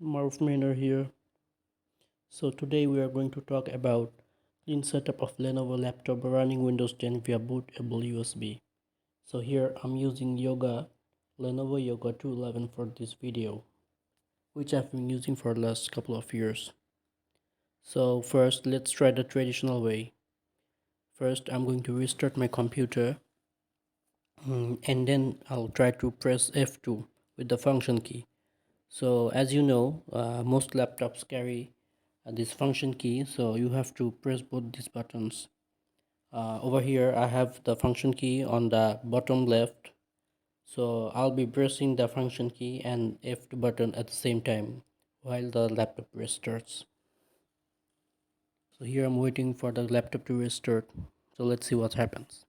Marv Manor here. So today we are going to talk about clean setup of Lenovo laptop running Windows 10 via bootable USB. So here I'm using Lenovo Yoga 211 for this video, which I've been using for the last couple of years. So first let's try the traditional way. First I'm going to restart my computer, and then I'll try to press F2 with the function key. So as you know, most laptops carry this function key, so you have to press both these buttons. Over here I have the function key on the bottom left, so I'll be pressing the function key and F2 button at the same time while the laptop restarts. So here I'm waiting for the laptop to restart, so let's see what happens.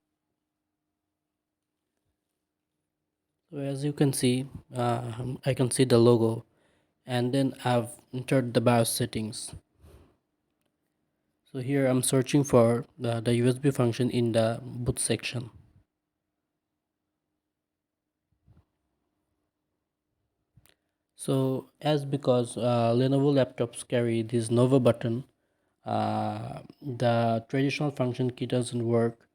So as you can see, I can see the logo, and then I've entered the BIOS settings. So here I'm searching for the USB function in the boot section. So as because Lenovo laptops carry this Nova button, the traditional function key doesn't work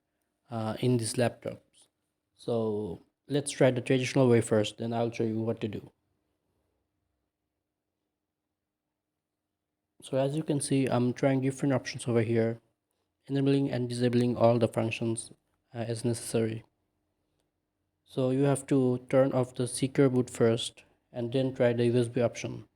in these laptops. So let's try the traditional way first, then I'll show you what to do. So as you can see, I'm trying different options over here, enabling and disabling all the functions as necessary. So you have to turn off the secure boot first and then try the USB option.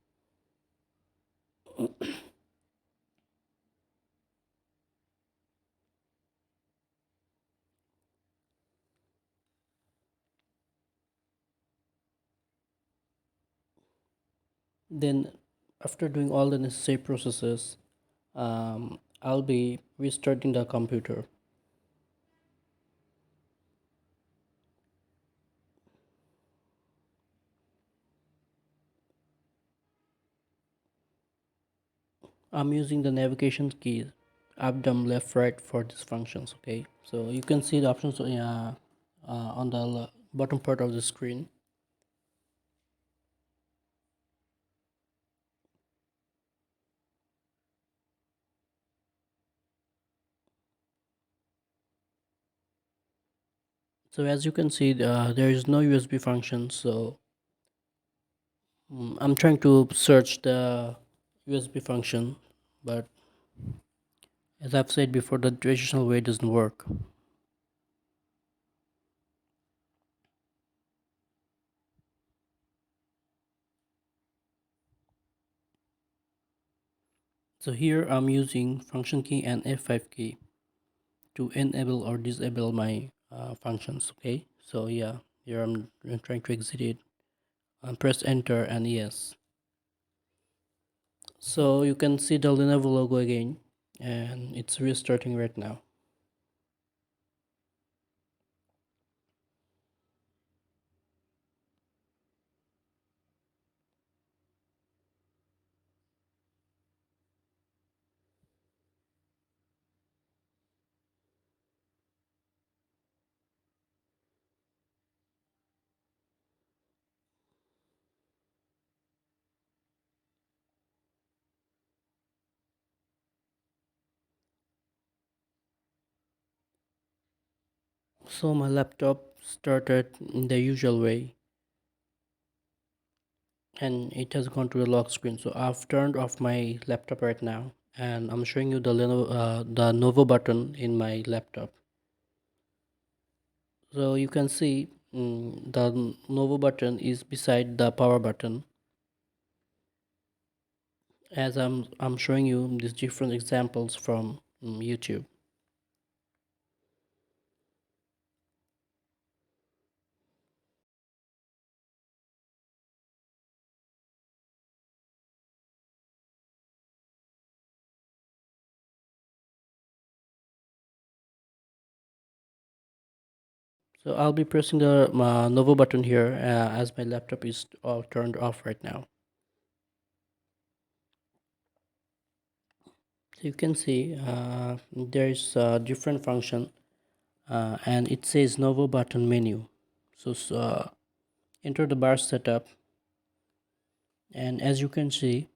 Then after doing all the necessary processes, I'll be restarting the computer. I'm using the navigation keys up, down, left, right for these functions. Okay, so you can see the options on the bottom part of the screen. So as you can see, there is no USB function, so I'm trying to search the USB function, but as I've said before, the traditional way doesn't work. So here I'm using function key and F5 key to enable or disable my functions. Okay, so yeah, here I'm trying to exit it and press enter and yes. So you can see the Lenovo logo again, and it's restarting right now. So my laptop started in the usual way, and it has gone to the lock screen. So I've turned off my laptop right now, and I'm showing you the Novo button in my laptop. So you can see the Novo button is beside the power button. As I'm showing you these different examples from YouTube. So I'll be pressing the Novo button here as my laptop is turned off right now. So you can see there is a different function, and it says Novo button menu. So enter the bar setup, And as you can see,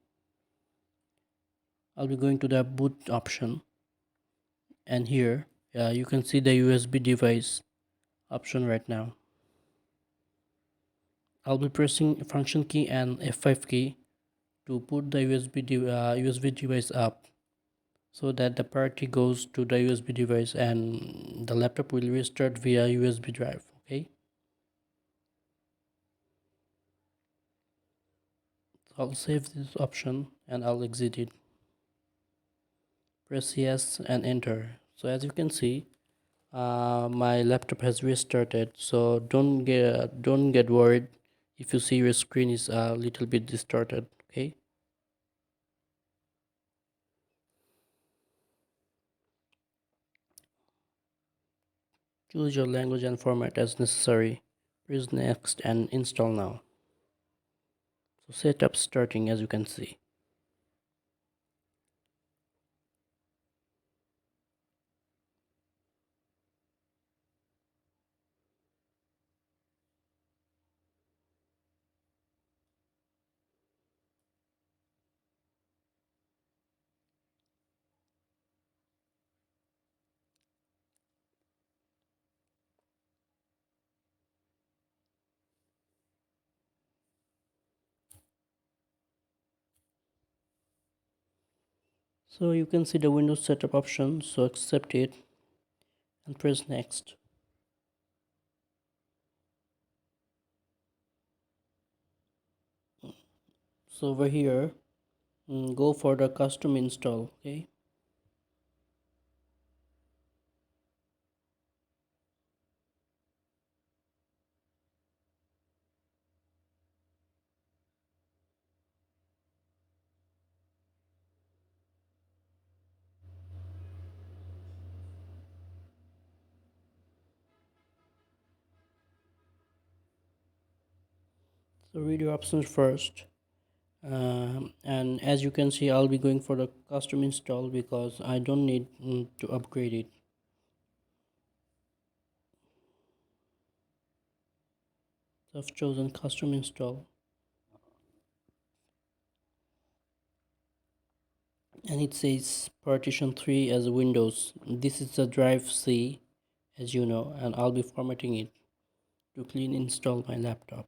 I'll be going to the boot option, and here you can see the USB device option right now. I'll be pressing function key and F5 key to put the USB device up, so that the priority goes to the USB device and the laptop will restart via USB drive. Okay, so I'll save this option and I'll exit it. Press yes and enter. So as you can see, my laptop has restarted. So don't get worried if you see your screen is a little bit distorted. Okay, choose your language and format as necessary. Press next and install now. So setup starting, as you can see. So you can see the Windows setup option, so accept it and press next. So over here, go for the custom install. Okay, so read your options first. And as you can see, I'll be going for the custom install because I don't need to upgrade it. So I've chosen custom install, and it says partition 3 as Windows. This is the drive C, as you know, and I'll be formatting it to clean install my laptop.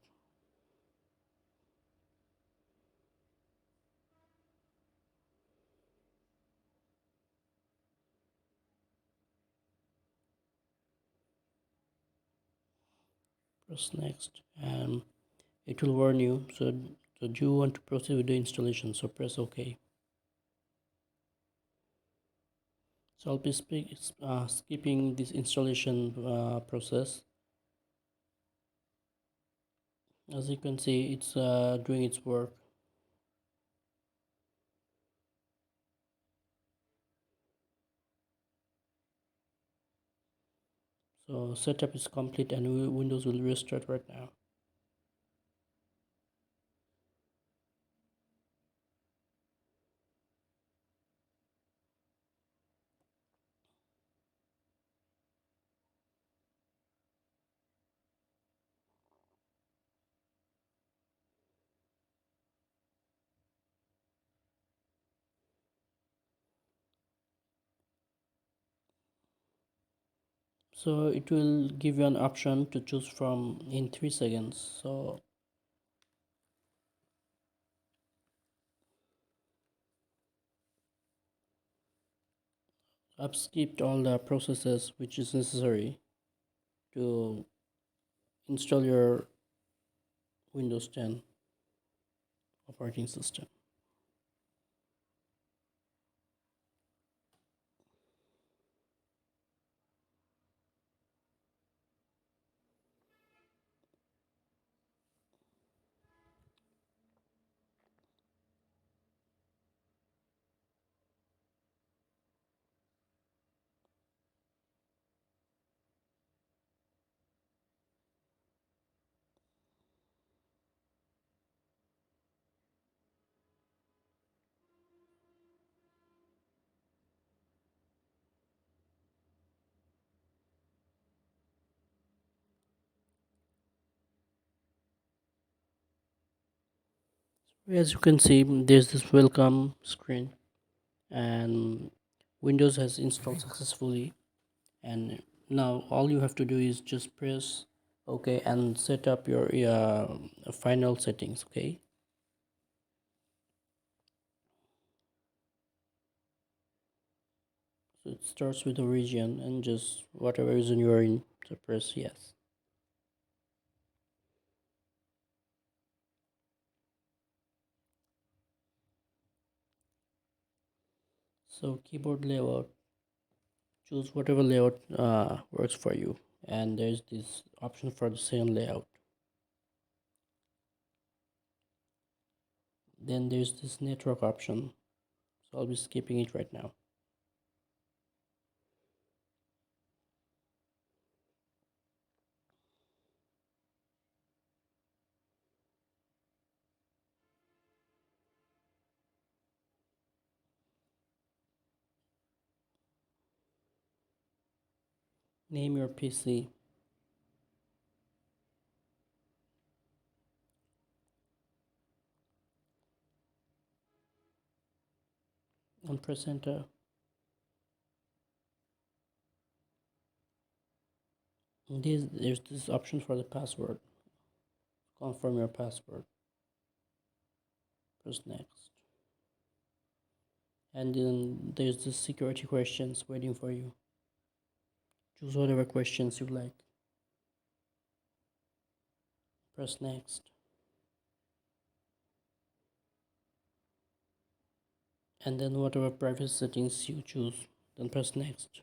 Press next, and it will warn you. So do you want to proceed with the installation? So press OK. So I'll be skipping this installation process. As you can see, it's doing its work. So setup is complete and Windows will restart right now. So it will give you an option to choose from in 3 seconds. So I've skipped all the processes which is necessary to install your Windows 10 operating system. As you can see, there's this welcome screen, and Windows has installed successfully. And now all you have to do is just press OK and set up your final settings. Okay, so it starts with the region, and just whatever region you're in, so press yes. So keyboard layout, choose whatever layout works for you, and there's this option for the second layout. Then there's this network option, so I'll be skipping it right now. Name your PC and press enter. And there's this option for the password. Confirm your password. Press next. And then there's the security questions waiting for you. Choose whatever questions you like. Press next. And then whatever privacy settings you choose, then press next.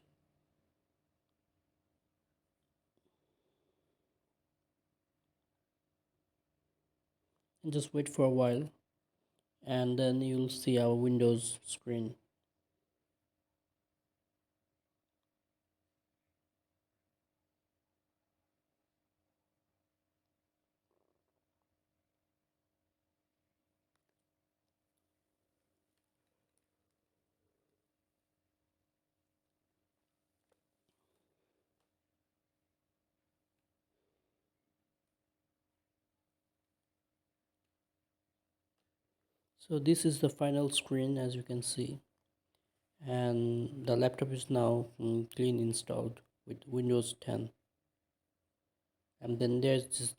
And just wait for a while, and then you'll see our Windows screen. So this is the final screen, as you can see, and the laptop is now clean installed with Windows 10. And then there's this